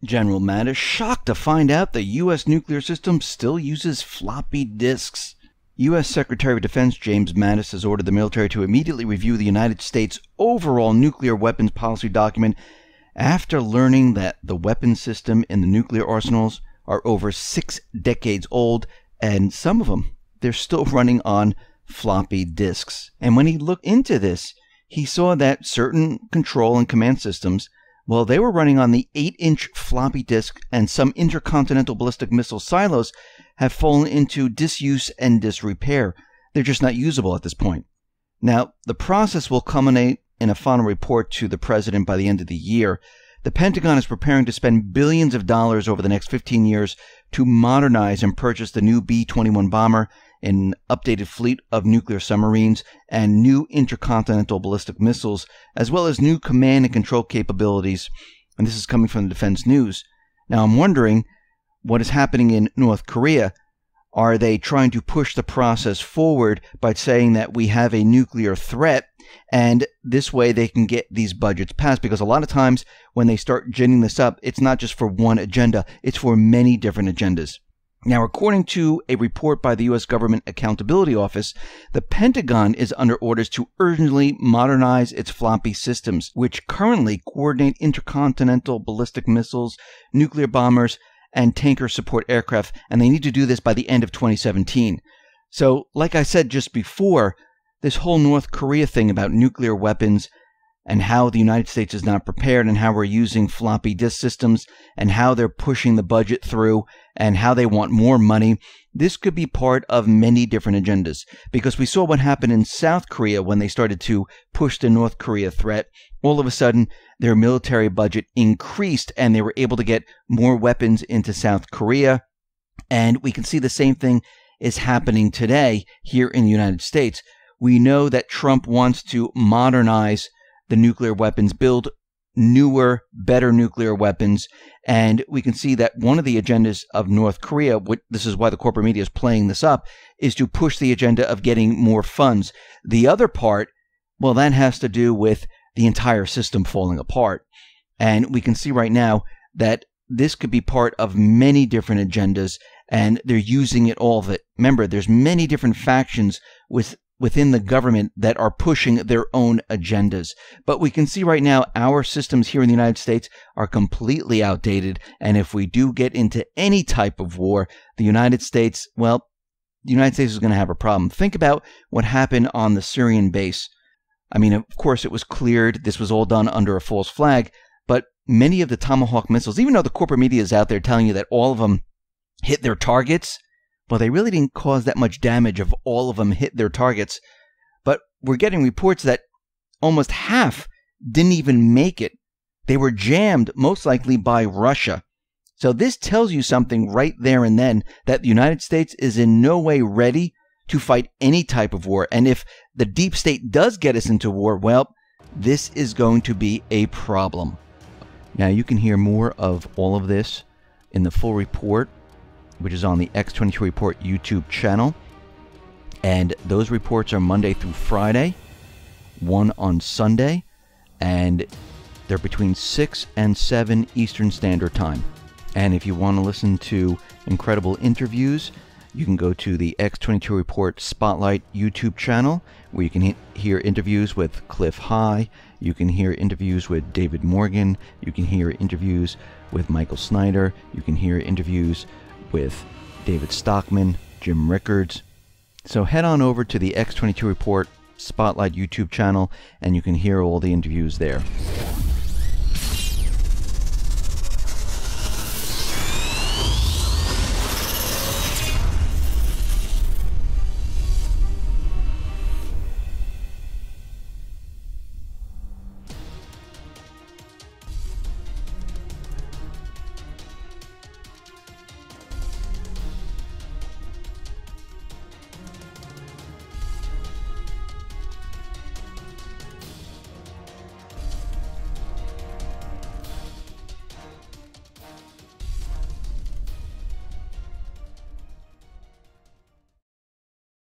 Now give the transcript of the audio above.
General Mattis shocked to find out the U.S. nuclear system still uses floppy disks. U.S. Secretary of Defense James Mattis has ordered the military to immediately review the United States' overall nuclear weapons policy document after learning that the weapons system in the nuclear arsenals are over 6 decades old, and some of them, they're still running on floppy disks. And when he looked into this, he saw that certain control and command systems, well, they were running on the 8-inch floppy disk, and some intercontinental ballistic missile silos have fallen into disuse and disrepair. They're just not usable at this point. Now, the process will culminate in a final report to the president by the end of the year. The Pentagon is preparing to spend billions of dollars over the next 15 years to modernize and purchase the new B-21 bomber, an updated fleet of nuclear submarines, and new intercontinental ballistic missiles, as well as new command and control capabilities. And this is coming from the Defense News. Now, I'm wondering what is happening in North Korea. Are they trying to push the process forward by saying that we have a nuclear threat, and this way they can get these budgets passed? Because a lot of times when they start ginning this up, it's not just for one agenda, it's for many different agendas. Now, according to a report by the U.S. Government Accountability Office, the Pentagon is under orders to urgently modernize its floppy systems, which currently coordinate intercontinental ballistic missiles, nuclear bombers, and tanker support aircraft, and they need to do this by the end of 2017. So, like I said just before, this whole North Korea thing about nuclear weapons and how the United States is not prepared and how we're using floppy disk systems and how they're pushing the budget through and how they want more money, this could be part of many different agendas. Because we saw what happened in South Korea when they started to push the North Korea threat. All of a sudden, their military budget increased and they were able to get more weapons into South Korea. And we can see the same thing is happening today here in the United States. We know that Trump wants to modernize the nuclear weapons, build newer, better nuclear weapons, and we can see that one of the agendas of North Korea, this is why the corporate media is playing this up, is to push the agenda of getting more funds. The other part, well, that has to do with the entire system falling apart. And we can see right now that this could be part of many different agendas, and they're using it all of it. Remember, there's many different factions within the government that are pushing their own agendas. But we can see right now our systems here in the United States are completely outdated. And if we do get into any type of war, the United States, well, the United States is going to have a problem. Think about what happened on the Syrian base. I mean, of course, it was cleared. This was all done under a false flag. But many of the Tomahawk missiles, even though the corporate media is out there telling you that all of them hit their targets, well, they really didn't cause that much damage if all of them hit their targets. But we're getting reports that almost half didn't even make it. They were jammed, most likely by Russia. So this tells you something right there and then, that the United States is in no way ready to fight any type of war. And if the deep state does get us into war, well, this is going to be a problem. Now, you can hear more of all of this in the full report, which is on the X22 Report YouTube channel. And those reports are Monday through Friday, one on Sunday, and they're between 6 and 7 Eastern Standard Time. And if you want to listen to incredible interviews, you can go to the X22 Report Spotlight YouTube channel, where you can hear interviews with Cliff High, you can hear interviews with David Morgan, you can hear interviews with Michael Snyder, you can hear interviews with David Stockman, Jim Rickards. So head on over to the X22 Report Spotlight YouTube channel and you can hear all the interviews there.